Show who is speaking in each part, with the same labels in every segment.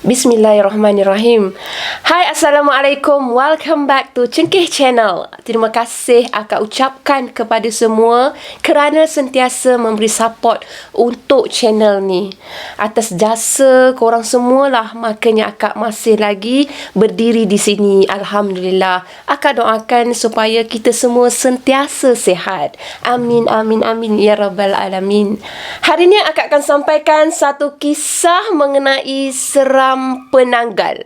Speaker 1: Bismillahirrahmanirrahim. Hai, Assalamualaikum. Welcome back to Cengkeh Channel. Terima kasih akak ucapkan kepada semua kerana sentiasa memberi support untuk channel ni. Atas jasa korang semualah, makanya akak masih lagi berdiri di sini. Alhamdulillah. Akak doakan supaya kita semua sentiasa sihat. Amin, amin, amin ya rabbal alamin. Hari ni akak akan sampaikan satu kisah mengenai seram penanggal.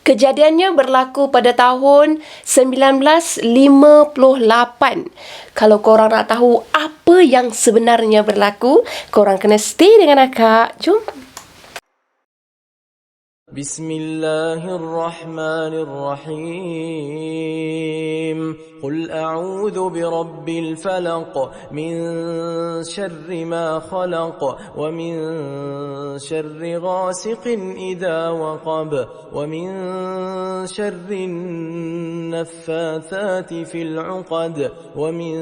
Speaker 1: Kejadiannya berlaku pada tahun 1958. Kalau korang nak tahu apa yang sebenarnya berlaku, korang kena stay dengan akak. Jom.
Speaker 2: Bismillahirrahmanirrahim. Qul a'udzu birabbil falaq min syarri ma khalaq wa min syarri ghasiqin idza waqab wa min syarri naffathati fil 'uqad wa min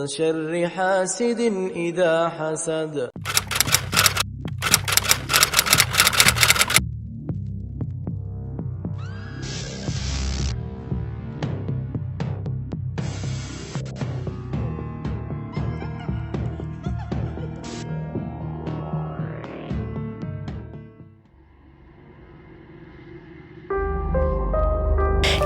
Speaker 2: syarri hasidin idza hasad.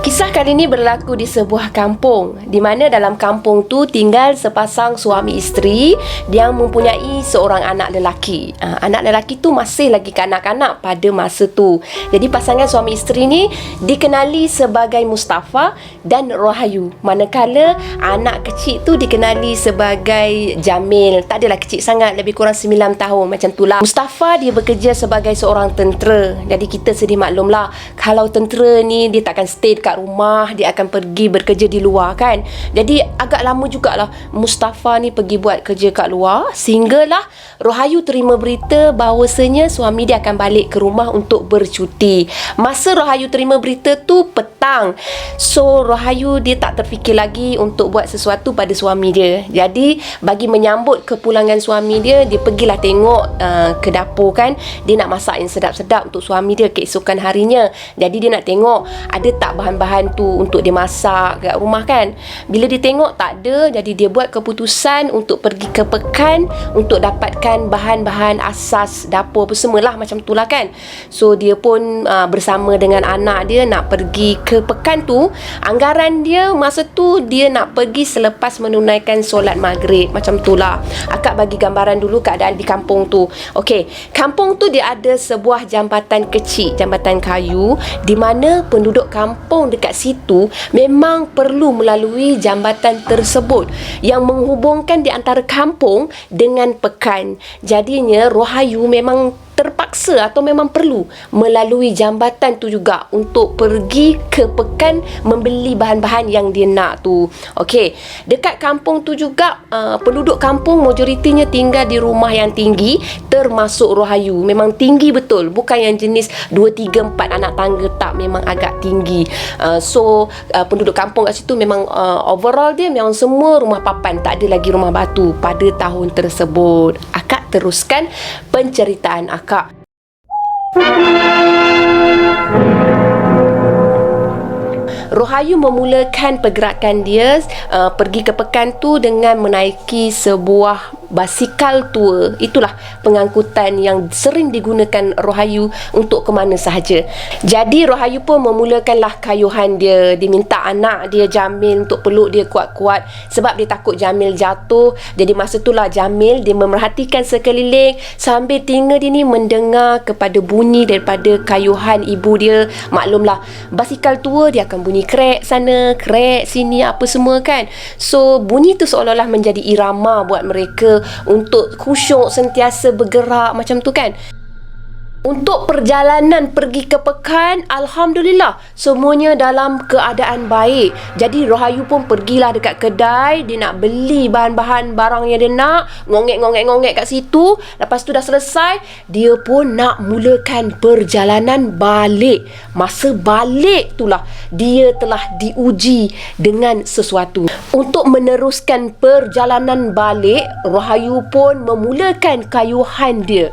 Speaker 1: Kisah kali ini berlaku di sebuah kampung, di mana dalam kampung tu tinggal sepasang suami isteri yang mempunyai seorang anak lelaki. Anak lelaki tu masih lagi kanak-kanak pada masa tu. Jadi pasangan suami isteri ni dikenali sebagai Mustafa dan Rohayu. Manakala anak kecil tu dikenali sebagai Jamil. Tak adalah kecil sangat, lebih kurang 9 tahun macam tu lah. Mustafa dia bekerja sebagai seorang tentera. Jadi kita sedia maklumlah, kalau tentera ni dia takkan stay dekat rumah, dia akan pergi bekerja di luar kan. Jadi agak lama jugalah Mustafa ni pergi buat kerja kat luar, sehinggalah Rohayu terima berita bahawasanya suami dia akan balik ke rumah untuk bercuti. Masa Rohayu terima berita tu petang, so Rohayu dia tak terfikir lagi untuk buat sesuatu pada suami dia. Jadi bagi menyambut kepulangan suami dia, dia pergilah tengok ke dapur kan. Dia nak masak yang sedap-sedap untuk suami dia keesokan harinya. Jadi dia nak tengok ada tak bahan-bahan tu untuk dia masak kat rumah kan. Bila dia tengok tak ada, jadi dia buat keputusan untuk pergi ke pekan untuk dapatkan bahan-bahan asas dapur apa semualah macam tu lah kan. So dia pun bersama dengan anak dia nak pergi ke pekan tu. Anggaran dia masa tu dia nak pergi selepas menunaikan solat maghrib macam tu lah. Akak bagi gambaran dulu keadaan di kampung tu. Okey, kampung tu dia ada sebuah jambatan kecil, jambatan kayu, di mana penduduk kampung dekat situ memang perlu melalui jambatan tersebut yang menghubungkan di antara kampung dengan pekan. Jadinya Rohayu memang terpaksa atau memang perlu melalui jambatan tu juga untuk pergi ke pekan membeli bahan-bahan yang dia nak tu. Okey, dekat kampung tu juga penduduk kampung majoritinya tinggal di rumah yang tinggi, termasuk Rohayu. Memang tinggi betul, bukan yang jenis 2, 3, 4 anak tangga, tak, memang agak tinggi. Penduduk kampung kat situ memang overall dia memang semua rumah papan, tak ada lagi rumah batu pada tahun tersebut. Akak teruskan penceritaan akak. Rohayu memulakan pergerakan dia pergi ke pekan tu dengan menaiki sebuah basikal tua. Itulah pengangkutan yang sering digunakan Rohayu untuk ke mana sahaja. Jadi Rohayu pun memulakanlah kayuhan dia. Dia minta anak dia Jamil untuk peluk dia kuat-kuat sebab dia takut Jamil jatuh. Jadi masa itulah Jamil dia memerhatikan sekeliling sambil telinga dia ni mendengar kepada bunyi daripada kayuhan ibu dia. Maklumlah, basikal tua dia akan bunyi krek sana, krek sini, apa semua kan. So bunyi tu seolah-olah menjadi irama buat mereka untuk khusyuk, sentiasa bergerak macam tu kan. Untuk perjalanan pergi ke pekan, Alhamdulillah semuanya dalam keadaan baik. Jadi Rohayu pun pergilah dekat kedai. Dia nak beli bahan-bahan barang yang dia nak, ngongek kat situ. Lepas tu dah selesai, dia pun nak mulakan perjalanan balik. Masa balik itulah dia telah diuji dengan sesuatu. Untuk meneruskan perjalanan balik, Rohayu pun memulakan kayuhan dia.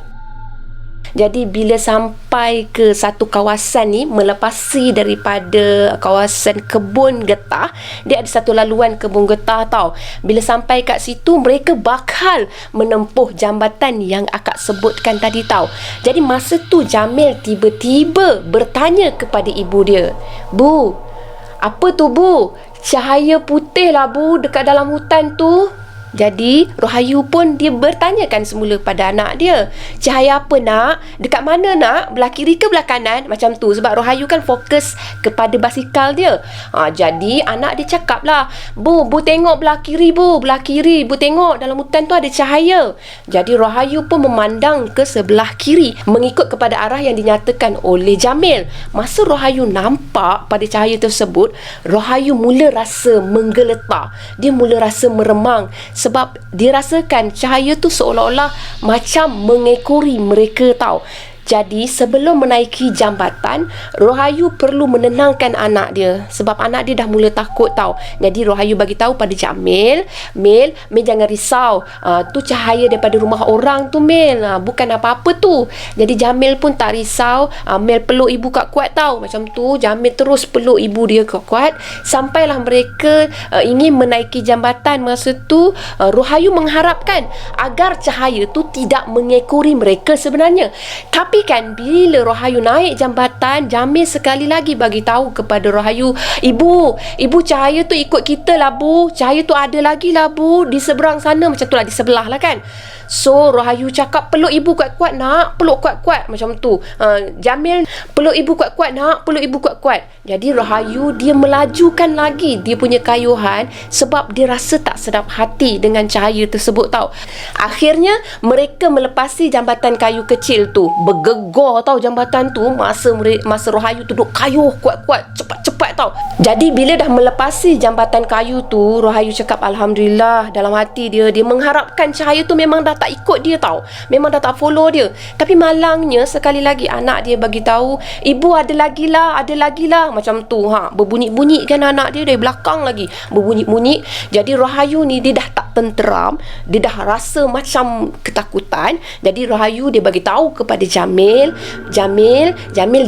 Speaker 1: Jadi bila sampai ke satu kawasan ni, melepasi daripada kawasan kebun getah, dia ada satu laluan kebun getah tau. Bila sampai kat situ, mereka bakal menempuh jambatan yang akak sebutkan tadi tau. Jadi masa tu Jamil tiba-tiba bertanya kepada ibu dia, "Bu, apa tu Bu? Cahaya putih lah Bu dekat dalam hutan tu." Jadi Rohayu pun dia bertanyakan semula pada anak dia, "Cahaya apa nak? Dekat mana nak? Belah kiri ke belah kanan?" Macam tu. Sebab Rohayu kan fokus kepada basikal dia. Jadi anak dia cakap lah, Bu tengok belah kiri Bu, belah kiri. Bu tengok dalam hutan tu ada cahaya." Jadi Rohayu pun memandang ke sebelah kiri mengikut kepada arah yang dinyatakan oleh Jamil. Masa Rohayu nampak pada cahaya tersebut, Rohayu mula rasa menggeletar. Dia mula rasa meremang sebab dia rasakan cahaya tu seolah-olah macam mengekori mereka tau. Jadi sebelum menaiki jambatan, Rohayu perlu menenangkan anak dia sebab anak dia dah mula takut tau. Jadi Rohayu bagi tahu pada Jamil, Mil jangan risau. Tu cahaya daripada rumah orang tu Mil. Bukan apa-apa tu." Jadi Jamil pun tak risau. Mil peluk ibu kuat-kuat tau. Macam tu Jamil terus peluk ibu dia kuat-kuat sampailah mereka ingin menaiki jambatan. Masa tu Rohayu mengharapkan agar cahaya tu tidak mengekori mereka sebenarnya. Tapi kan bila Rohayu naik jambatan, Jamil sekali lagi bagi tahu kepada Rohayu, Ibu cahaya tu ikut kita lah Bu. Cahaya tu ada lagi lah Bu di seberang sana." Macam tu lah, di sebelah lah kan. So Rohayu cakap, "Peluk ibu kuat-kuat nak, peluk kuat-kuat." Macam tu. Jamil, "Peluk ibu kuat-kuat nak, peluk ibu kuat-kuat." Jadi Rohayu dia melajukan lagi dia punya kayuhan sebab dia rasa tak sedap hati dengan cahaya tersebut tau. Akhirnya mereka melepasi jambatan kayu kecil tu. Bergegar tau jambatan tu masa Rohayu tu duk kayuh kuat-kuat, cepat-cepat tau. Jadi bila dah melepasi jambatan kayu tu, Rohayu cakap Alhamdulillah. Dalam hati dia mengharapkan cahaya tu memang dah tak ikut dia tau, memang dah tak follow dia. Tapi malangnya sekali lagi anak dia bagi tahu, "Ibu ada lagi lah." Macam tu. Berbunyi-bunyi kan anak dia dari belakang lagi, berbunyi-bunyi. Jadi Rohayu ni dia dah tak tenteram, dia dah rasa macam ketakutan. Jadi Rohayu dia bagi tahu kepada Jamil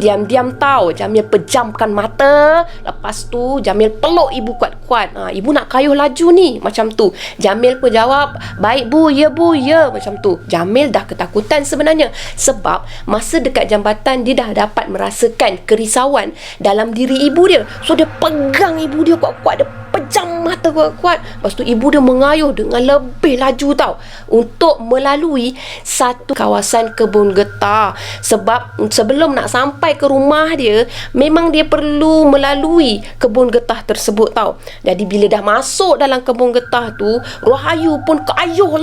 Speaker 1: diam-diam tau. Jamil pejamkan mata. Lepas tu Jamil peluk ibu kuat-kuat. "Ibu nak kayuh laju ni." Macam tu. Jamil pun jawab, "Baik Bu, ya Bu, ya." Macam tu. Jamil dah ketakutan sebenarnya sebab masa dekat jambatan dia dah dapat merasakan kerisauan dalam diri ibu dia. So dia pegang ibu dia kuat-kuat, dia pejam mata kuat-kuat. Lepas tu ibu dia mengayuh dengan lebih laju tau untuk melalui satu kawasan kebun getah. Sebab sebelum nak sampai ke rumah dia, memang dia perlu melalui kebun getah tersebut tau. Jadi bila dah masuk dalam kebun getah tu, Rohayu pun kayuh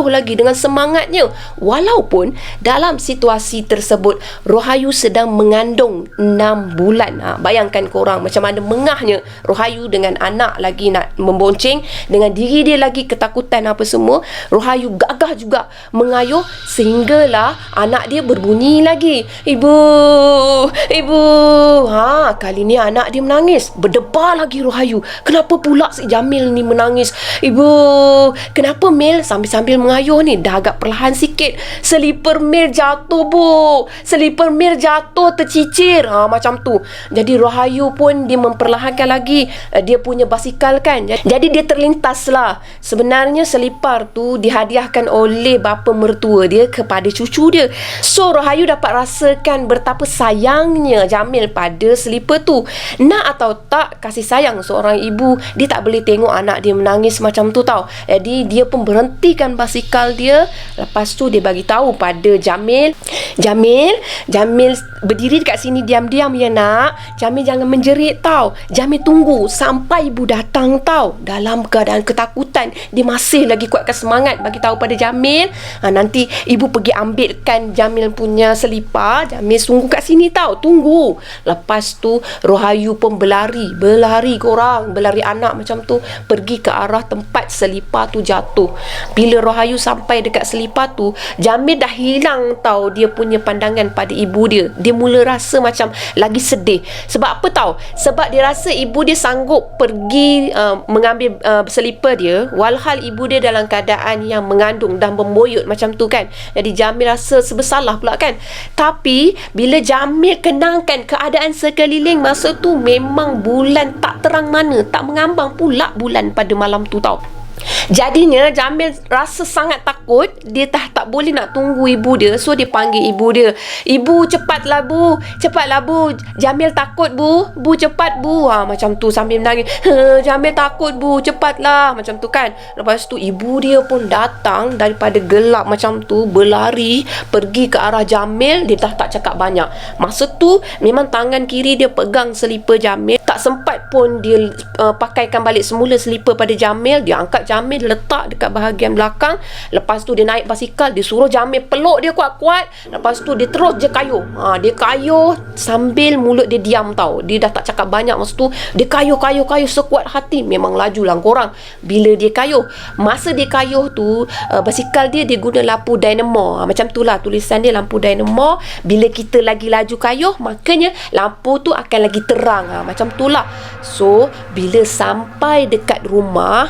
Speaker 1: lagi dengan semangatnya. Walaupun dalam situasi tersebut Rohayu sedang mengandung 6 bulan. Bayangkan korang macam mana mengahnya Rohayu dengan anak lagi nak membonceng, dengan diri dia lagi ketakutan apa semua. Rohayu gagah juga mengayuh sehinggalah anak dia berbunyi lagi, "Ibu." Kali ni anak dia menangis. Berdebar lagi Rohayu, "Kenapa pula si Jamil ni menangis?" "Ibu." "Kenapa Mil?" Sambil-sambil mengayuh ni dah agak perlahan sikit. "Selipar Mil jatuh Bu. Selipar Mil jatuh tercicir." Macam tu. Jadi Rohayu pun dia memperlahankan lagi dia punya basikal kan. Jadi dia terlintas lah. Sebenarnya selipar tu dihadiahkan oleh bapa mertua dia kepada cucu dia. So Rohayu dapat rasakan betapa sayangnya Jamil pada selipar tu. Nak atau tak, kasih sayang seorang ibu, dia tak boleh tengok anak dia menangis macam tu tau. Jadi dia pun berhentikan basikal dia. Lepas tu dia bagi tahu pada Jamil, Jamil berdiri dekat sini diam-diam ya nak. Jamil jangan menjerit tau. Jamil tunggu sampai ibu datang tau. Dalam keadaan ketakutan, dia masih lagi kuatkan semangat bagi tahu pada Jamil, nanti ibu pergi ambilkan Jamil punya selipar. Jamil tunggu kat sini tau, tunggu. Lepas tu Rohayu pun berlari korang, berlari anak macam tu, pergi ke arah tempat selipar tu jatuh. Bila Rohayu sampai dekat selipar tu, Jamil dah hilang tau dia punya pandangan pada ibu dia. Dia mula rasa macam lagi sedih. Sebab apa tau? Sebab dia rasa ibu dia sanggup pergi mengambil selipar dia, walhal ibu dia dalam keadaan yang mengandung dan memboyot macam tu kan. Jadi Jamil rasa sebersalah pula kan. Tapi bila Jamil kenangkan keadaan sekeliling masa tu, memang bulan tak terang mana, tak mengambang pula bulan pada malam tu tau. Jadinya Jamil rasa sangat takut. Dia tak boleh nak tunggu ibu dia. So dia panggil ibu dia. "Ibu, cepatlah bu, cepatlah bu, Jamil takut bu, bu cepat bu." Macam tu sambil menangis. "Jamil takut bu, cepatlah." Macam tu kan. Lepas tu ibu dia pun datang daripada gelap macam tu, berlari pergi ke arah Jamil. Dia tak cakap banyak. Masa tu memang tangan kiri dia pegang selipar Jamil. Tak sempat pun dia pakaikan balik semula selipar pada Jamil. Dia angkat Jamil, letak dekat bahagian belakang. Lepas tu dia naik basikal, dia suruh Jamil peluk dia kuat-kuat. Lepas tu dia terus je kayuh. Dia kayuh sambil mulut dia diam tau. Dia dah tak cakap banyak masa tu. Dia kayuh sekuat hati. Memang laju lah korang bila dia kayuh. Masa dia kayuh tu, basikal dia guna lampu dynamo. Macam tu lah tulisan dia, lampu dynamo. Bila kita lagi laju kayuh, makanya lampu tu akan lagi terang. Macam tu lah. So bila sampai dekat rumah,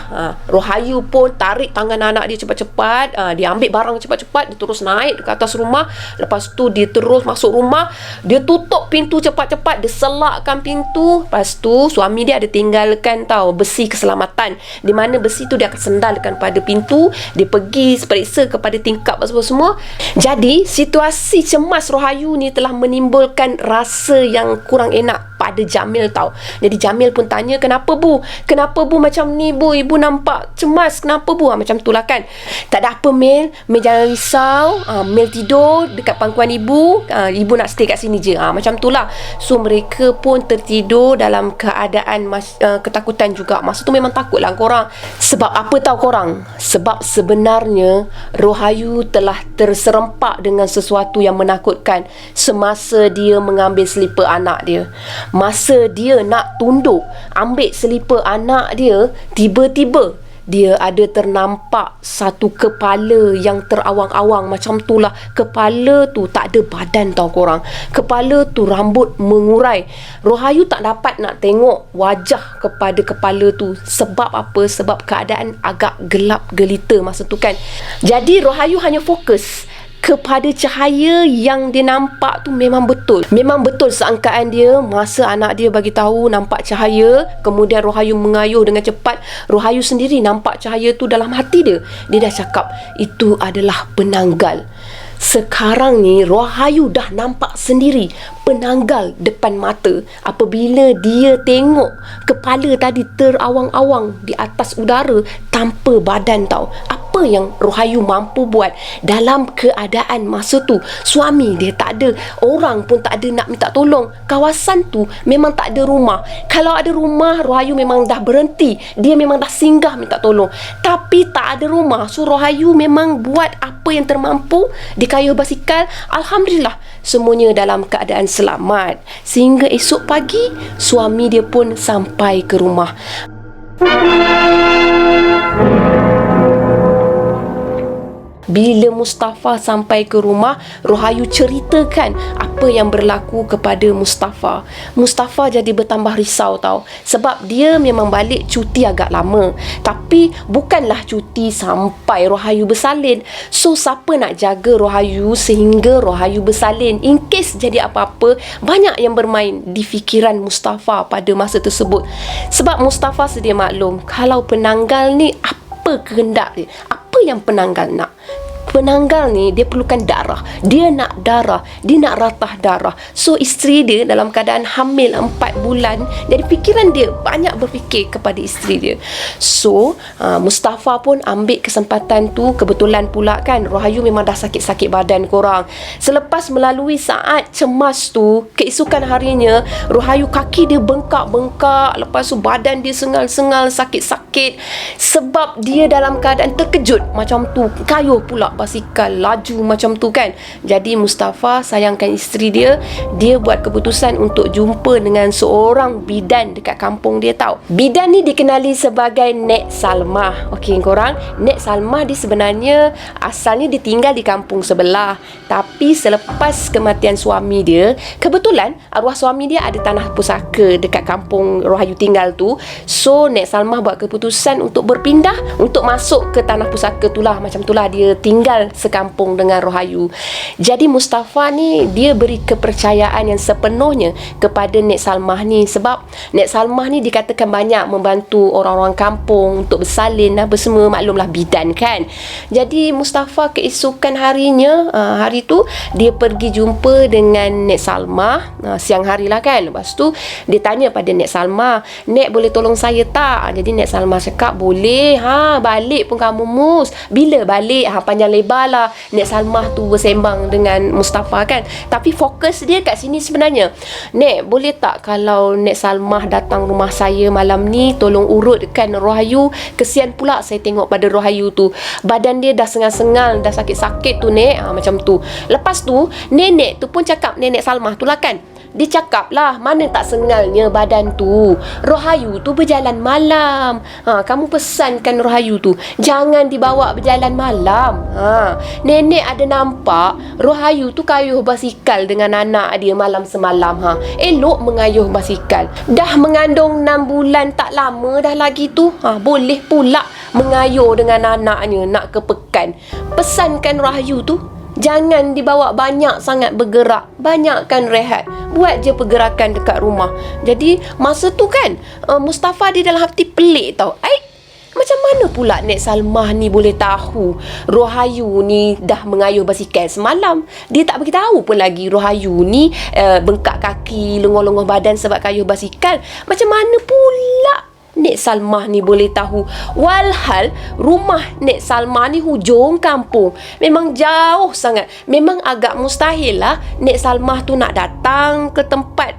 Speaker 1: Rohayu pun tarik tangan anak dia cepat-cepat. Dia ambil barang cepat-cepat. Dia terus naik ke atas rumah. Lepas tu dia terus masuk rumah. Dia tutup pintu cepat-cepat. Dia selakkan pintu. Lepas tu suami dia ada tinggalkan tau besi keselamatan, di mana besi tu dia akan sendalkan pada pintu. Dia pergi periksa kepada tingkap apa semua. Jadi situasi cemas Rohayu ni telah menimbulkan rasa yang kurang enak pada Jamil tau. Jadi Jamil pun tanya, "Kenapa bu? Kenapa bu macam ni bu? Ibu nampak cemas. Kenapa bu?" Macam tu lah kan. "Tak ada apa Mel. Mel jangan risau. Mel tidur dekat pangkuan ibu. Ibu nak stay kat sini je." Macam tu lah. So mereka pun tertidur dalam keadaan ketakutan juga. Masa tu memang takut lah korang. Sebab apa tahu korang? Sebab sebenarnya Rohayu telah terserempak dengan sesuatu yang menakutkan semasa dia mengambil selipar anak dia. Masa dia nak tunduk ambil selipar anak dia, tiba-tiba dia ada ternampak satu kepala yang terawang-awang macam tu lah. Kepala tu tak ada badan tau korang. Kepala tu rambut mengurai. Rohayu tak dapat nak tengok wajah kepada kepala tu. Sebab apa? Sebab keadaan agak gelap gelita masa tu kan. Jadi Rohayu hanya fokus kepada cahaya yang dia nampak tu. Memang betul sangkaan dia masa anak dia bagi tahu nampak cahaya. Kemudian Rohayu mengayuh dengan cepat. Rohayu sendiri nampak cahaya tu dalam hati dia. Dia dah cakap itu adalah penanggal. Sekarang ni Rohayu dah nampak sendiri penanggal depan mata. Apabila dia tengok kepala tadi terawang-awang di atas udara tanpa badan tau. Apa yang Rohayu mampu buat dalam keadaan masa tu? Suami dia tak ada, orang pun tak ada nak minta tolong. Kawasan tu memang tak ada rumah. Kalau ada rumah, Rohayu memang dah berhenti. Dia memang dah singgah minta tolong. Tapi tak ada rumah. So Rohayu memang buat apa yang termampu. Dia kayuh basikal. Alhamdulillah semuanya dalam keadaan selamat. Sehingga esok pagi suami dia pun sampai ke rumah. Bila Mustafa sampai ke rumah, Rohayu ceritakan apa yang berlaku kepada Mustafa. Mustafa jadi bertambah risau tau. Sebab dia memang balik cuti agak lama. Tapi bukanlah cuti sampai Rohayu bersalin. So siapa nak jaga Rohayu sehingga Rohayu bersalin? In case jadi apa-apa, banyak yang bermain di fikiran Mustafa pada masa tersebut. Sebab Mustafa sedia maklum, kalau penanggal ni apa kehendak dia? Apa yang penanggal nak? Penanggal ni dia perlukan darah. Dia nak darah. Dia nak ratah darah. So isteri dia dalam keadaan hamil 4 bulan. Jadi fikiran dia banyak berfikir kepada isteri dia. So Mustafa pun ambil kesempatan tu. Kebetulan pula kan Rohayu memang dah sakit-sakit badan korang. Selepas melalui saat cemas tu, keesokan harinya Rohayu kaki dia bengkak-bengkak. Lepas tu badan dia sengal-sengal, sakit-sakit. sakit sebab dia dalam keadaan terkejut macam tu. Kayuh pula basikal laju macam tu kan. Jadi Mustafa sayangkan isteri dia. Dia buat keputusan untuk jumpa dengan seorang bidan dekat kampung dia tahu. Bidan ni dikenali sebagai Nek Salmah. Okey korang, Nek Salmah dia sebenarnya asalnya dia tinggal di kampung sebelah. Tapi selepas kematian suami dia, kebetulan arwah suami dia ada tanah pusaka dekat kampung Rohayu tinggal tu. So Nek Salmah buat keputusan untuk berpindah, untuk masuk ke tanah pusaka tu lah. Macam tu lah dia tinggal sekampung dengan Rohayu. Jadi Mustafa ni dia beri kepercayaan yang sepenuhnya kepada Nek Salmah ni. Sebab Nek Salmah ni dikatakan banyak membantu orang-orang kampung untuk bersalin apa semua. Maklumlah bidan kan. Jadi Mustafa keesokan harinya, hari tu dia pergi jumpa dengan Nek Salmah, siang hari lah kan. Lepas tu dia tanya pada Nek Salmah, "Nek boleh tolong saya tak?" Jadi Nek Salmah cakap, "Boleh. Balik pun kamu Mus. Bila balik?" Panjang lebar lah Nek Salmah tu bersembang dengan Mustafa kan. Tapi fokus dia kat sini sebenarnya. "Nek, boleh tak kalau Nek Salmah datang rumah saya malam ni, tolong urutkan Rohayu. Kesian pula saya tengok pada Rohayu tu. Badan dia dah sengal-sengal, dah sakit-sakit tu Nek." Macam tu. Lepas tu nenek tu pun cakap, Nenek Salmah tu lah kan, dia cakap lah, "Mana tak sengalnya badan tu. Rohayu tu berjalan malam. Kamu pesankan Rohayu tu jangan dibawa berjalan malam." Nenek ada nampak Rohayu tu kayuh basikal dengan anak dia malam semalam. Elok mengayuh basikal. Dah mengandung 6 bulan tak lama dah lagi tu. Boleh pula mengayuh dengan anaknya nak ke pekan. Pesankan Rohayu tu jangan dibawa banyak sangat bergerak. Banyakkan rehat. Buat je pergerakan dekat rumah. Jadi masa tu kan Mustafa dia dalam hati pelik tau. Macam mana pula Nek Salmah ni boleh tahu Rohayu ni dah mengayuh basikal semalam? Dia tak beritahu pun lagi Rohayu ni bengkak kaki, lengah-lengah badan sebab kayuh basikal. Macam mana pula Nek Salmah ni boleh tahu? Walhal rumah Nek Salmah ni hujung kampung. Memang jauh sangat. Memang agak mustahil lah Nek Salmah tu nak datang ke tempat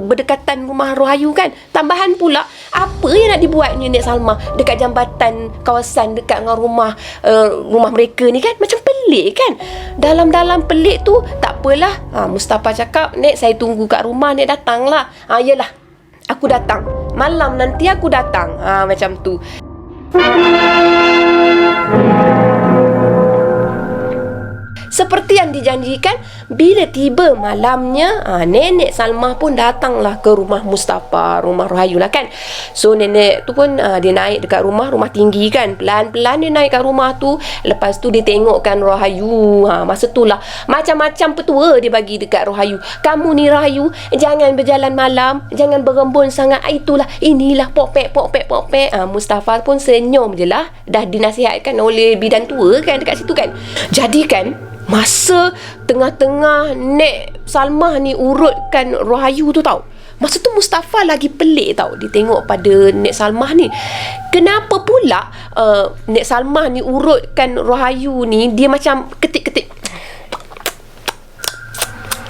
Speaker 1: berdekatan rumah Rohayu kan. Tambahan pula, apa yang nak dibuatnya Nek Salmah dekat jambatan kawasan dekat dengan rumah mereka ni kan. Macam pelik kan. Dalam-dalam pelik tu, tak apalah. Mustafa cakap, "Nek, saya tunggu kat rumah Nek datang lah." Yelah, aku datang. Malam nanti aku datang. Macam tu. Seperti yang dijanjikan, bila tiba malamnya, Nenek Salmah pun datanglah ke rumah Mustafa, rumah Rohayu lah kan. So nenek tu pun dia naik dekat rumah tinggi kan. Pelan-pelan dia naik kat rumah tu. Lepas tu dia tengokkan Rohayu. Masa tu lah macam-macam petua dia bagi dekat Rohayu. "Kamu ni Rohayu, jangan berjalan malam, jangan berembun sangat." Itulah, inilah pokpek. Mustafa pun senyum je lah. Dah dinasihatkan oleh bidan tua kan dekat situ kan. Jadi kan, masa tengah-tengah Nek Salmah ni urutkan Rohayu tu tau, masa tu Mustafa lagi pelik tau. Dia tengok pada Nek Salmah ni, kenapa pula Nek Salmah ni urutkan Rohayu ni, dia macam ketik-ketik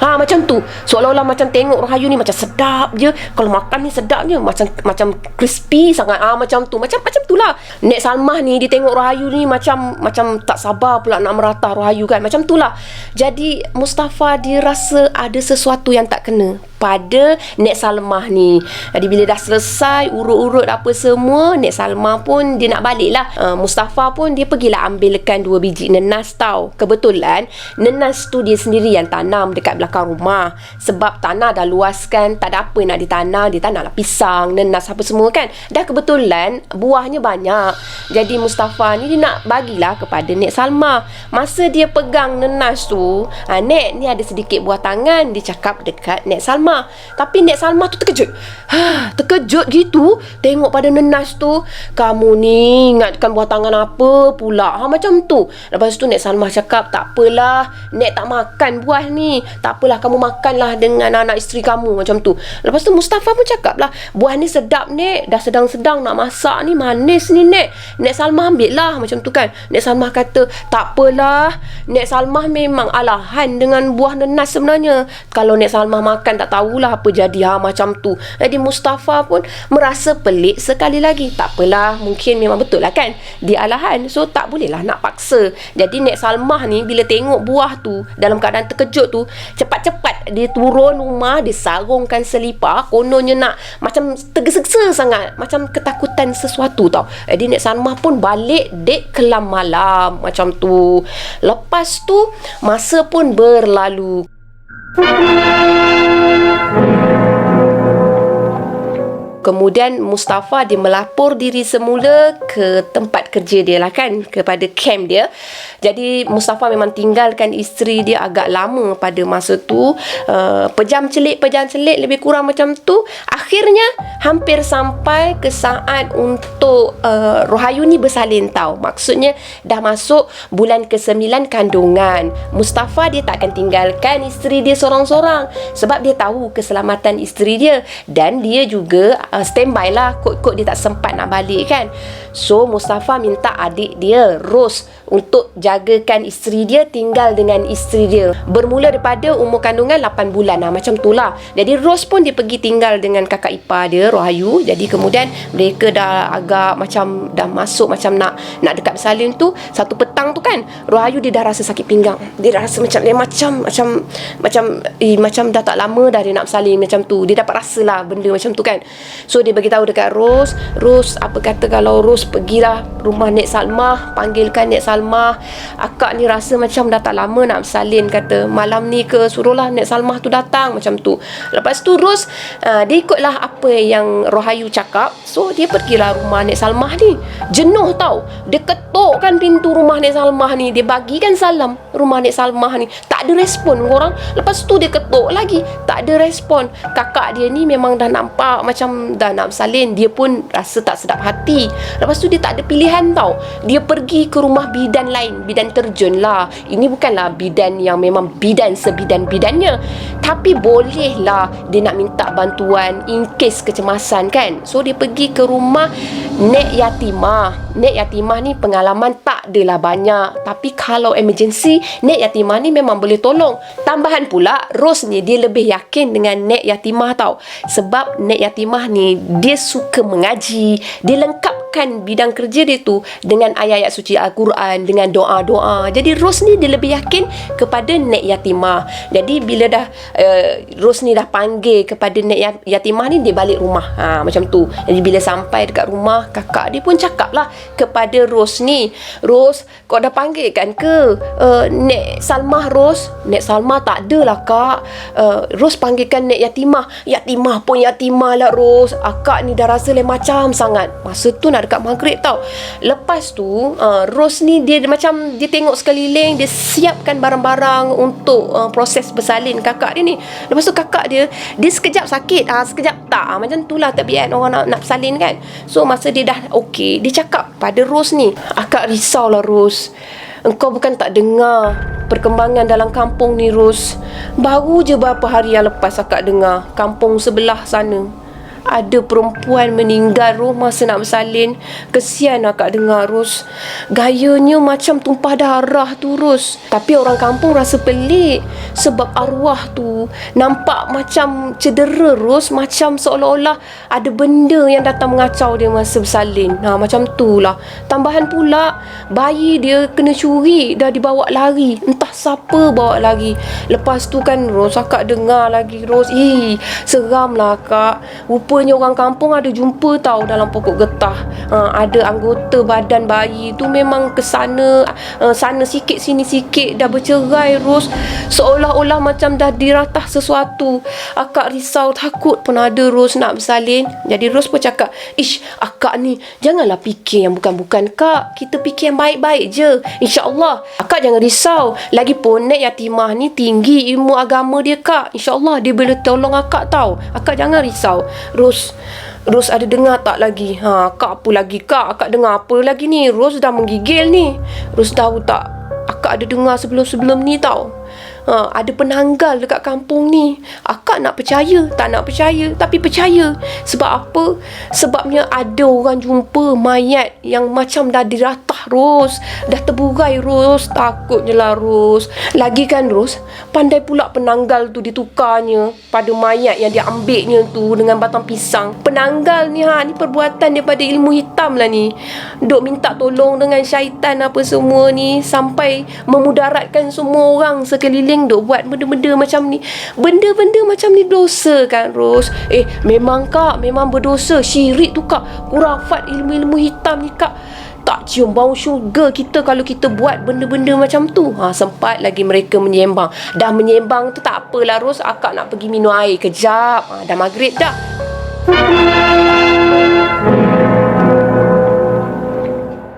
Speaker 1: macam tu. Seolah-olah macam tengok Rohayu ni macam sedap je. Kalau makan ni sedap je. Macam crispy sangat. Macam tu. Macam tu lah. Nek Salmah ni dia tengok Rohayu ni macam tak sabar pula nak meratah Rohayu kan. Macam tu lah. Jadi Mustafa dia rasa ada sesuatu yang tak kena pada Nek Salmah ni. Jadi bila dah selesai urut-urut apa semua, Nek Salmah pun dia nak balik lah. Mustafa pun dia pergilah ambilkan 2 biji nenas tau. Kebetulan nenas tu dia sendiri yang tanam dekat belakang rumah. Sebab tanah dah luas kan, tak ada apa nak ditanam. Dia tanam lah pisang, nenas apa semua kan. Dah kebetulan buahnya banyak. Jadi Mustafa ni dia nak bagilah kepada Nek Salmah. Masa dia pegang nenas tu, "Nek, ni ada sedikit buah tangan." Dia cakap dekat Nek Salmah. Tapi Nek Salmah tu terkejut. Terkejut gitu tengok pada nenas tu. "Kamu ni ingatkan buah tangan apa pula?" Macam tu. Lepas tu Nek Salmah cakap, "Tak apalah, Nek tak makan buah ni. Tak tak apalah, kamu makanlah dengan anak isteri kamu, macam tu. Lepas tu Mustafa pun cakap lah, buah ni sedap Nek, dah sedang-sedang nak masak ni, manis ni Nek Salmah ambil lah, macam tu kan. Nek Salmah kata, tak apalah, Nek Salmah memang alahan dengan buah nenas sebenarnya. Kalau Nek Salmah makan tak tahulah apa jadi, macam tu. Jadi Mustafa pun merasa pelik sekali lagi. Tak apalah, mungkin memang betul lah kan, dia alahan, so tak bolehlah nak paksa. Jadi Nek Salmah ni bila tengok buah tu dalam keadaan terkejut tu, cepat-cepat dia turun rumah, dia sarungkan selipar, kononnya nak macam tergesa-gesa sangat, macam ketakutan sesuatu tau. Jadi Nek Salmah pun balik dek kelam malam, macam tu. Lepas tu masa pun berlalu. Kemudian Mustafa dia melapor diri semula ke tempat kerja dia lah kan, kepada camp dia. Jadi Mustafa memang tinggalkan isteri dia agak lama pada masa tu, pejam celik lebih kurang macam tu. Akhirnya hampir sampai ke saat untuk Rohayu ni bersalin tau. Maksudnya dah masuk bulan ke-9 kandungan. Mustafa dia tak akan tinggalkan isteri dia sorang-sorang, sebab dia tahu keselamatan isteri dia, dan dia juga standby lah, kot-kot dia tak sempat nak balik kan. So Mustafa minta adik dia Ros untuk jagakan isteri dia, tinggal dengan isteri dia. Bermula daripada umur kandungan 8 bulan lah, macam tu lah. Jadi Ros pun dia pergi tinggal dengan kakak ipar dia, Rohayu. Jadi kemudian mereka dah agak macam dah masuk macam nak dekat bersalin tu. Satu petang tu kan, Rohayu dia dah rasa sakit pinggang. Dia dah rasa macam dah tak lama dah dia nak bersalin macam tu. Dia dapat rasa lah benda macam tu kan. So dia bagi tahu dekat Ros, apa kata kalau Ros pergilah rumah Nek Salmah, panggilkan Nek Salmah, akak ni rasa macam dah tak lama nak bersalin, kata malam ni ke suruhlah Nek Salmah tu datang, macam tu. Lepas tu Ros dia ikutlah apa yang Rohayu cakap. So dia pergilah rumah Nek Salmah ni. Jenuh tau, dia ketukkan pintu rumah Nek Salmah ni, dia bagikan salam rumah Nek Salmah ni, tak ada respon orang. Lepas tu dia ketuk lagi, tak ada respon. Kakak dia ni memang dah nampak macam dah nak bersalin, dia pun rasa tak sedap hati. Lepas tu dia tak ada pilihan tau, dia pergi ke rumah bidan lain, bidan terjun lah. Ini bukanlah bidan yang memang bidan sebidan-bidannya, tapi bolehlah dia nak minta bantuan in case kecemasan kan. So dia pergi ke rumah Nek Yatimah. Nek Yatimah ni pengalaman tak adalah banyak, tapi kalau emergency, Nek Yatimah ni memang boleh tolong. Tambahan pula, Ros ni dia lebih yakin dengan Nek Yatimah tau, sebab Nek Yatimah ni dia suka mengaji, dia lengkapkan bidang kerja dia tu dengan ayat-ayat suci Al-Quran, dengan doa-doa. Jadi Ros ni dia lebih yakin kepada Nek Yatimah. Jadi bila dah Ros ni dah panggil kepada Nek Yatimah ni, dia balik rumah, macam tu. Jadi bila sampai dekat rumah, kakak dia pun cakap lah kepada Ros ni, Ros, kau dah panggil kan ke Nek Salmah, Ros? Nek Salmah tak adalah kak, Ros panggilkan Nek Yatimah. Yatimah pun Yatimah lah Ros, akak ni dah rasa lain macam sangat. Masa tu nak dekat maghrib tau. Lepas tu Ros ni dia macam dia tengok sekeliling, dia siapkan barang-barang untuk proses bersalin kakak dia ni. Lepas tu kakak dia sekejap sakit, sekejap tak, macam tu lah tabiat orang nak bersalin kan. So masa dia dah okey, dia cakap pada Ros ni, akak risaulah Ros, engkau bukan tak dengar perkembangan dalam kampung ni Ros. Baru je beberapa hari yang lepas akak dengar kampung sebelah sana ada perempuan meninggal Ros masa nak bersalin. Kesian akak dengar Ros, gayanya macam tumpah darah tu Ros. Tapi orang kampung rasa pelik, sebab arwah tu nampak macam cedera Ros, macam seolah-olah ada benda yang datang mengacau dia masa bersalin. Macam tu lah. Tambahan pula, bayi dia kena curi, dah dibawa lari, entah siapa bawa lari. Lepas tu kan Ros, akak dengar lagi Ros, seram lah akak. Rupanya orang kampung ada jumpa tau dalam pokok getah, ada anggota badan bayi tu memang ke sana sikit sini sikit, dah bercerai Ros. Seolah-olah macam dah diratah sesuatu. Akak risau, takut pun ada Ros nak bersalin. Jadi Ros pun cakap, akak ni janganlah fikir yang bukan-bukan kak, kita fikir yang baik-baik je, InsyaAllah. Akak jangan risau, lagipun Nek Yatimah ni tinggi ilmu agama dia kak, InsyaAllah dia boleh tolong akak tau. Akak jangan risau. Ros ada dengar tak lagi? Kak apa lagi kak? Akak dengar apa lagi ni? Ros dah menggigil ni. Ros tahu tak? Akak akak ada dengar sebelum-sebelum ni tau. Ada penanggal dekat kampung ni. Akak nak percaya, tak nak percaya, tapi percaya. Sebab apa? Sebabnya ada orang jumpa mayat yang macam dah diratah, Ros. Dah terburai, Ros. Takutnya lah, Ros. Lagi kan, Ros, pandai pula penanggal tu ditukarnya pada mayat yang diambilnya tu dengan batang pisang. Penanggal ni, ni perbuatan daripada ilmu hitam lah ni. Duk minta tolong dengan syaitan apa semua ni, sampai memudaratkan semua orang sekeliling duk buat benda-benda macam ni. Benda-benda macam ni dosa kan, Ros? Memang Kak, memang berdosa. Syirik tu Kak, khurafat, ilmu-ilmu hitam ni Kak. Tak cium bau syurga kita kalau kita buat benda-benda macam tu. Sempat lagi mereka menyembang. Dah menyembang tu tak apalah, Ros. Akak nak pergi minum air kejap. Dah maghrib dah.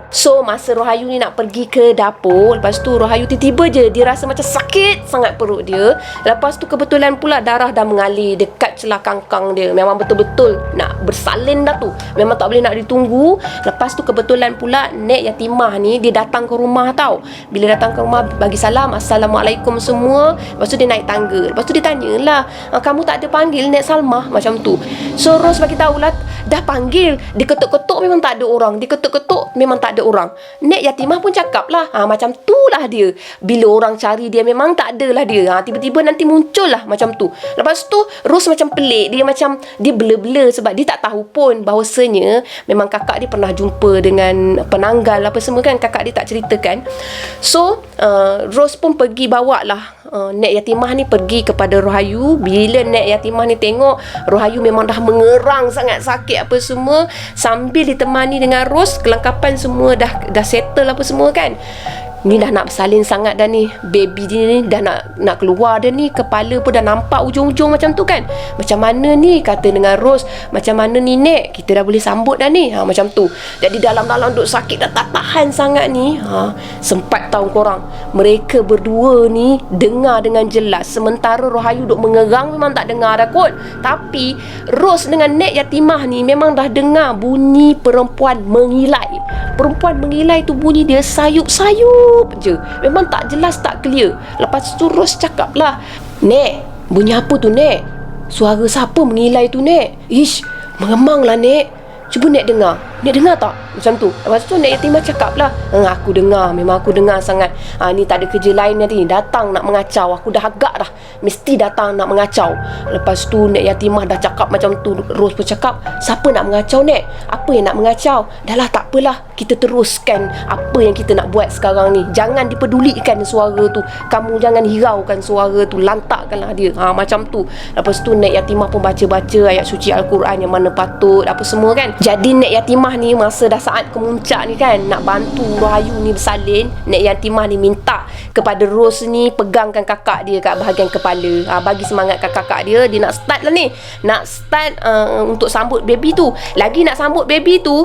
Speaker 1: So masa Rohayu ni nak pergi ke dapur, lepas tu Rohayu tiba-tiba je dia rasa macam sakit sangat perut dia. Lepas tu kebetulan pula darah dah mengalir dekat celah kangkang dia. Memang betul-betul nak bersalin dah tu. Memang tak boleh nak ditunggu. Lepas tu kebetulan pula Nek Yatimah ni dia datang ke rumah tau. Bila datang ke rumah bagi salam, Assalamualaikum semua. Lepas tu dia naik tangga. Lepas tu dia tanyalah, kamu tak ada panggil Nek Salmah? Macam tu. So Ros bagi tahulah, dah panggil. Dia ketuk-ketuk memang tak ada orang. Dia ketuk-ketuk memang tak ada orang. Nek Yatimah pun cakap lah, macam tu lah dia. Bila orang cari dia memang tak ada lah dia. Tiba-tiba nanti muncul lah macam tu. Lepas tu Ros macam pelik. Dia macam dia blur-blur sebab dia tak tahu pun bahawasanya memang kakak dia pernah jumpa dengan penanggal apa semua kan. Kakak dia tak ceritakan. So Ros pun pergi bawa lah Nek Yatimah ni pergi kepada Rohayu. Bila Nek Yatimah ni tengok Rohayu memang dah mengerang sangat sakit apa semua, sambil ditemani dengan Ros, kelengkapan semua dah settle apa semua kan. Ni dah nak bersalin sangat dah ni. Baby dia ni dah nak keluar dah ni. Kepala pun dah nampak ujung-ujung macam tu kan. Macam mana ni, kata dengan Ros, macam mana ni Nek, kita dah boleh sambut dah ni. Macam tu. Jadi dalam-dalam duk sakit dah tak tahan sangat ni. Sempat tahu korang, mereka berdua ni dengar dengan jelas. Sementara Rohayu duk mengerang memang tak dengar dah kot. Tapi Ros dengan Nek Yatimah ni memang dah dengar bunyi perempuan mengilai. Perempuan mengilai tu bunyi dia sayup-sayup je. Memang tak jelas, tak clear. Lepas tu Ros cakap lah, Nek, bunyi apa tu Nek? Suara siapa mengilai tu Nek? Ish, meremang lah Nek. Cuba Nek dengar. Nek dengar tak? Macam tu. Lepas tu Nek Yatimah cakap lah, aku dengar. Memang aku dengar sangat. Ni tak ada kerja lain nanti. Datang nak mengacau. Aku dah agak dah. Mesti datang nak mengacau. Lepas tu Nek Yatimah dah cakap macam tu. Ros pun cakap, siapa nak mengacau Nek? Apa yang nak mengacau? Dah lah, tak apalah. Kita teruskan apa yang kita nak buat sekarang ni. Jangan dipedulikan suara tu. Kamu jangan hiraukan suara tu. Lantakkanlah dia. Macam tu. Lepas tu Nek Yatimah pun baca-baca ayat suci Al-Quran yang mana patut apa semua kan. Jadi Nek Yatimah ni masa dah saat kemuncak ni kan, nak bantu Rohayu ni bersalin, Nek Yatimah ni minta kepada Ros ni pegangkan kakak dia kat bahagian kepala. Bagi semangat kat kakak dia. Dia nak start lah ni. Nak start untuk sambut baby tu. Lagi nak sambut baby tu,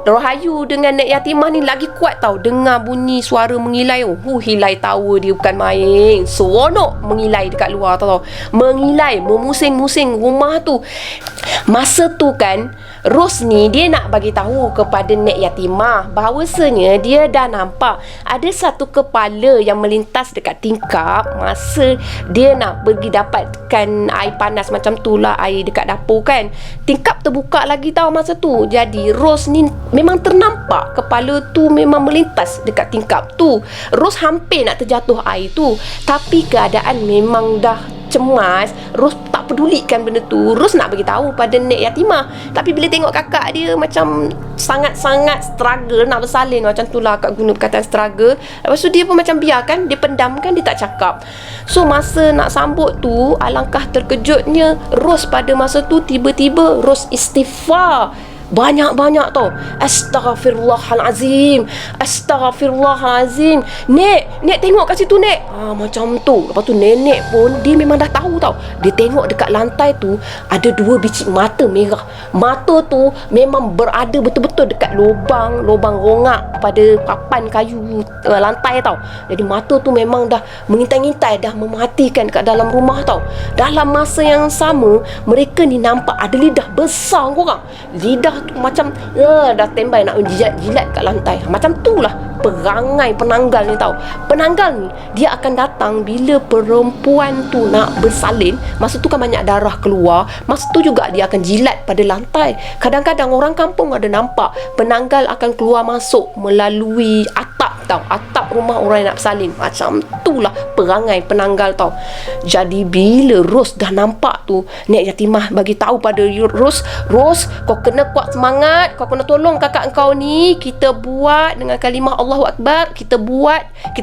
Speaker 1: Rohayu dengan Nek Yatimah ni lagi kuat tau. Dengar bunyi suara mengilai. Hilai tawa dia bukan main. Seronok mengilai dekat luar tau. Mengilai, memusing-musing rumah tu. Masa tu kan, Ros ni dia nak bagi tahu kepada Nek Yatimah bahawasanya dia dah nampak ada satu kepala yang melintas dekat tingkap masa dia nak pergi dapatkan air panas macam tu lah, air dekat dapur kan. Tingkap terbuka lagi tau masa tu. Jadi Ros ni memang ternampak kepala tu memang melintas dekat tingkap tu. Ros hampir nak terjatuh air tu, tapi keadaan memang dah cemas. Ros tak pedulikan benda tu. Ros nak bagi tahu pada Nek Yatimah, tapi bila tengok kakak dia macam sangat-sangat struggle nak bersalin, macam tu lah akak guna perkataan struggle. Lepas tu dia pun macam biarkan, dia pendamkan, dia tak cakap. So masa nak sambut tu, alangkah terkejutnya Ros pada masa tu. Tiba-tiba Ros istighfar banyak-banyak tau. Astaghfirullahalazim, Astaghfirullahalazim. Nek tengok kat situ Nek. Macam tu. Lepas tu nenek pun dia memang dah tahu tau. Dia tengok dekat lantai tu ada 2 biji mata merah. Mata tu memang berada betul-betul dekat lubang rongak pada papan kayu lantai tau. Jadi mata tu memang dah mengintai-ngintai, dah mematikan kat dalam rumah tau. Dalam masa yang sama, mereka ni nampak ada lidah besar korang. Lidah tu macam dah standby nak jilat-jilat kat lantai. Macam tu lah perangai penanggal ni tau. Penanggal ni dia akan datang bila perempuan tu nak bersalin. Masa tu kan banyak darah keluar. Masa tu juga dia akan jilat pada lantai. Kadang-kadang orang kampung ada nampak penanggal akan keluar masuk melalui atap tau. Atap rumah orang yang nak bersalin. Macam tu lah perangai penanggal tau. Jadi bila Ros dah nampak tu, Nek Yatimah bagi tahu pada Ros, kau kena kuat semangat, kau kena tolong kakak kau ni. Kita buat dengan kalimah Allahu Akbar, kita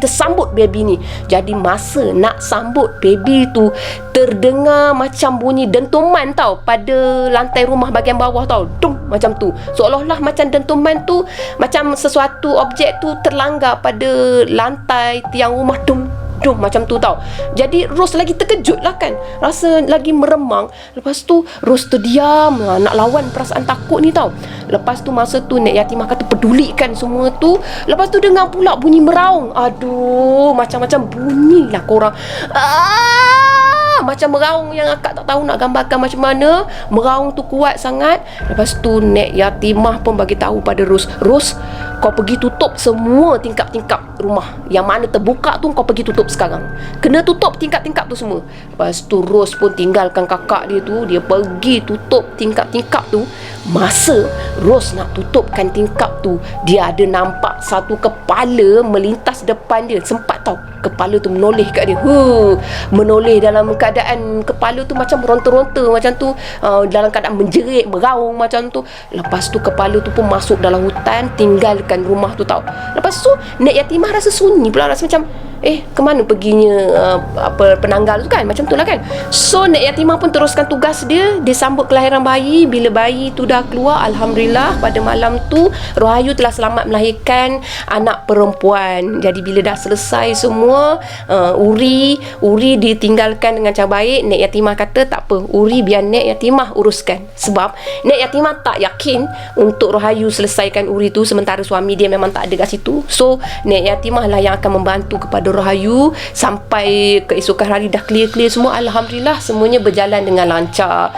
Speaker 1: sambut baby ni. Jadi masa nak sambut baby tu, terdengar macam bunyi dentuman tau pada lantai rumah bahagian bawah tau. Dum, macam tu. Seolah-olah macam dentuman tu, macam sesuatu objek tu terlanggar pada lantai tiang rumah. Dum macam tu tau. Jadi Ros lagi terkejut lah kan, rasa lagi meremang. Lepas tu Ros terdiam lah, nak lawan perasaan takut ni tau. Lepas tu masa tu Nek Yatimah kata pedulikan semua tu. Lepas tu dengar pula bunyi meraung. Aduh, macam-macam bunyi lah korang. Macam meraung yang akak tak tahu nak gambarkan macam mana. Meraung tu kuat sangat. Lepas tu Nek Yatimah pun bagi tahu pada Ros, kau pergi tutup semua tingkap-tingkap rumah. Yang mana terbuka tu kau pergi tutup sekarang. Kena tutup tingkap-tingkap tu semua. Lepas tu Ros pun tinggalkan kakak dia tu, dia pergi tutup tingkap-tingkap tu. Masa Ros nak tutupkan tingkap tu, dia ada nampak satu kepala melintas depan dia. Sempat tau kepala tu menoleh kat dia. Menoleh dalam keadaan kepala tu macam meronta-ronta macam tu, dalam keadaan menjerit, meraung macam tu. Lepas tu kepala tu pun masuk dalam hutan, tinggalkan rumah tu tau. Lepas tu Nek Yatimah rasa sunyi pula, rasa macam ke mana perginya penanggal tu kan, macam tu lah kan. So Nek Yatimah pun teruskan tugas dia. Dia sambut kelahiran bayi. Bila bayi tu dah keluar, alhamdulillah pada malam tu Rohayu telah selamat melahirkan anak perempuan. Jadi bila dah selesai semua, Uri ditinggalkan dengan cara baik. Nek Yatimah kata tak apa, Uri biar Nek Yatimah uruskan. Sebab Nek Yatimah tak yakin untuk Rohayu selesaikan Uri tu, sementara suami dia memang tak ada kat situ. So Nek Yatimah lah yang akan membantu kepada Rohayu sampai keesokan hari dah clear semua. Alhamdulillah semuanya berjalan dengan lancar.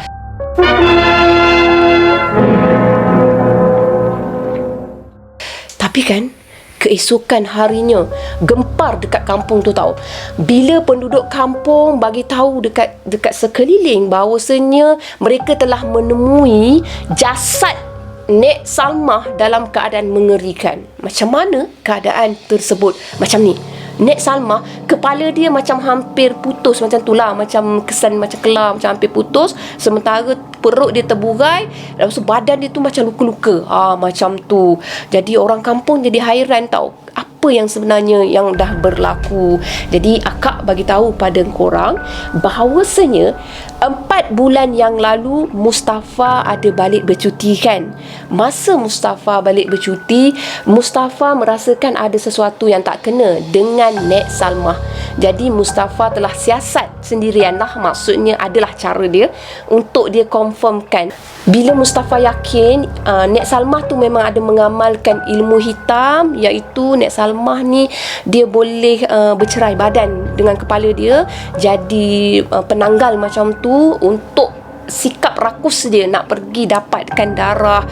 Speaker 1: Tapi kan keesokan harinya gempar dekat kampung tu tau. Bila penduduk kampung bagi tahu dekat sekeliling bahawasanya mereka telah menemui jasad Nek Salmah dalam keadaan mengerikan. Macam mana keadaan tersebut? Macam ni, Nek Salmah, kepala dia macam hampir putus, macam tu lah, macam kesan macam kelar, macam hampir putus. Sementara perut dia terburai. Lepas tu badan dia tu macam luka-luka, macam tu. Jadi orang kampung jadi hairan tau, apa yang sebenarnya yang dah berlaku. Jadi akak bagi tahu pada korang bahawasanya 4 bulan yang lalu Mustafa ada balik bercuti kan. Masa Mustafa balik bercuti, Mustafa merasakan ada sesuatu yang tak kena dengan Nek Salmah. Jadi Mustafa telah siasat sendirian lah, maksudnya adalah cara dia untuk dia confirmkan. Bila Mustafa yakin Nek Salmah tu memang ada mengamalkan ilmu hitam, iaitu Nek Salmah ni dia boleh bercerai badan dengan kepala dia. Jadi penanggal macam tu untuk sikap rakus dia nak pergi dapatkan darah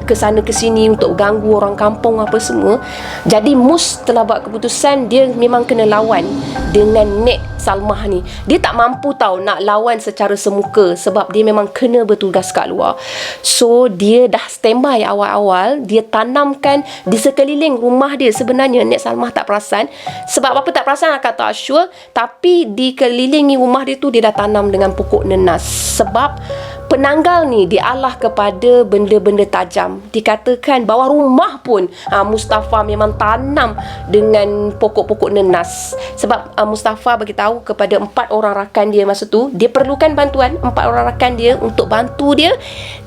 Speaker 1: ke sana ke sini untuk ganggu orang kampung apa semua. Jadi Mus telah buat keputusan dia memang kena lawan dengan Nek Salmah ni. Dia tak mampu tahu nak lawan secara semuka sebab dia memang kena bertugas kat luar. So dia dah standby awal-awal, dia tanamkan di sekeliling rumah dia. Sebenarnya Nek Salmah tak perasan. Sebab apa tak perasan akak tak sure, tapi di kelilingi rumah dia tu dia dah tanam dengan pokok nenas. Sebab penanggal ni dialah kepada benda-benda tajam. Dikatakan bawah rumah pun Mustafa memang tanam dengan pokok-pokok nenas. Sebab Mustafa bagi tahu kepada 4 orang rakan dia masa tu, dia perlukan bantuan 4 orang rakan dia untuk bantu dia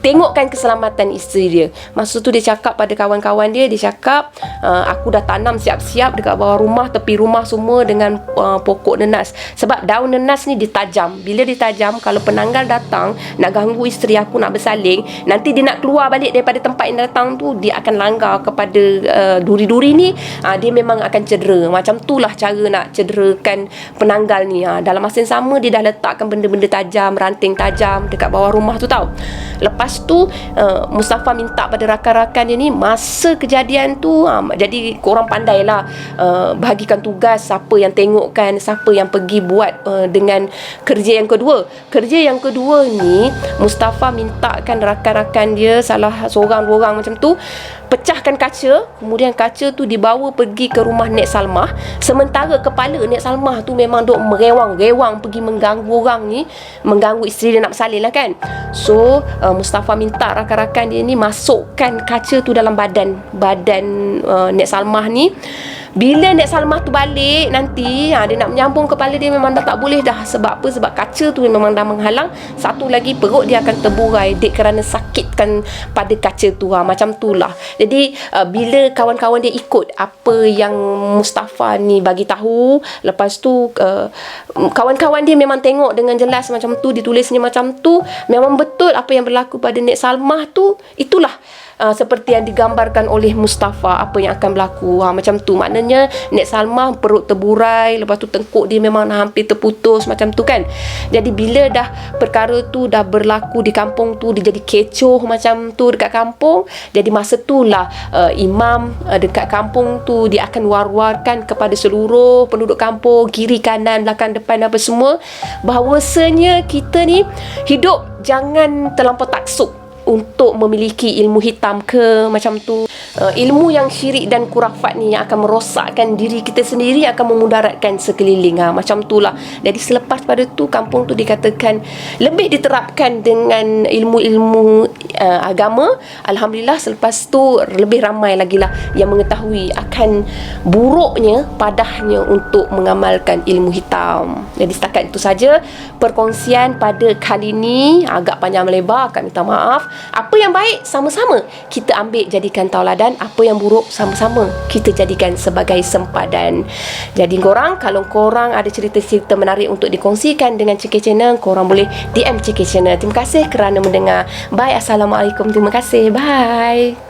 Speaker 1: tengokkan keselamatan isteri dia. Masa tu dia cakap pada kawan-kawan dia, dia cakap aku dah tanam siap-siap dekat bawah rumah, tepi rumah semua dengan pokok nenas. Sebab daun nenas ni ditajam. Bila ditajam, kalau penanggal datang nak ganggu ganggu isteri aku nak bersalin, nanti dia nak keluar balik daripada tempat yang datang tu, dia akan langgar kepada duri-duri ni, dia memang akan cedera. Macam tu lah cara nak cederakan penanggal ni. Dalam masa yang sama dia dah letakkan benda-benda tajam, ranting tajam dekat bawah rumah tu tau. Lepas tu Mustafa minta pada rakan-rakan dia ni, masa kejadian tu jadi korang pandailah bahagikan tugas, siapa yang tengokkan, siapa yang pergi buat dengan kerja yang kedua. Kerja yang kedua ni Mustafa mintakan rakan-rakan dia, salah seorang dua orang macam tu, pecahkan kaca, kemudian kaca tu dibawa pergi ke rumah Nek Salmah. Sementara kepala Nek Salmah tu memang duk merewang-rewang pergi mengganggu orang ni, mengganggu isteri dia nak bersalin lah kan. So Mustafa minta rakan-rakan dia ni masukkan kaca tu dalam badan Nek Salmah ni. Bila Nek Salmah tu balik nanti, dia nak menyambung kepala dia memang dah tak boleh dah. Sebab apa? Sebab kaca tu memang dah menghalang. Satu lagi, perut dia akan terburai kerana sakitkan pada kaca tu. Macam tu lah. Jadi bila kawan-kawan dia ikut apa yang Mustafa ni bagi tahu, lepas tu kawan-kawan dia memang tengok dengan jelas macam tu, ditulisnya macam tu, memang betul apa yang berlaku pada Nek Salmah tu, itulah seperti yang digambarkan oleh Mustafa apa yang akan berlaku. Macam tu, maknanya Nek Salmah perut terburai, lepas tu tengkuk dia memang hampir terputus macam tu kan. Jadi bila dah perkara tu dah berlaku di kampung tu, dia jadi kecoh macam tu dekat kampung. Jadi masa tu lah imam dekat kampung tu dia akan war-warkan kepada seluruh penduduk kampung, kiri kanan belakang depan apa semua, bahawasanya kita ni hidup jangan terlampau taksub untuk memiliki ilmu hitam ke macam tu. Ilmu yang syirik dan kurafat ni yang akan merosakkan diri kita sendiri, akan memudaratkan sekeliling. Macam tu lah. Jadi selepas pada tu, kampung tu dikatakan lebih diterapkan dengan ilmu-ilmu agama. Alhamdulillah, selepas tu lebih ramai lagi lah yang mengetahui akan buruknya, padahnya untuk mengamalkan ilmu hitam. Jadi setakat itu saja perkongsian pada kali ni. Agak panjang melebar, kami minta maaf. Apa yang baik sama-sama kita ambil jadikan tauladan, apa yang buruk sama-sama kita jadikan sebagai sempadan. Jadi korang, kalau korang ada cerita-cerita menarik untuk dikongsikan dengan CK Channel, korang boleh DM CK Channel. Terima kasih kerana mendengar. Bye, Assalamualaikum. Terima kasih. Bye.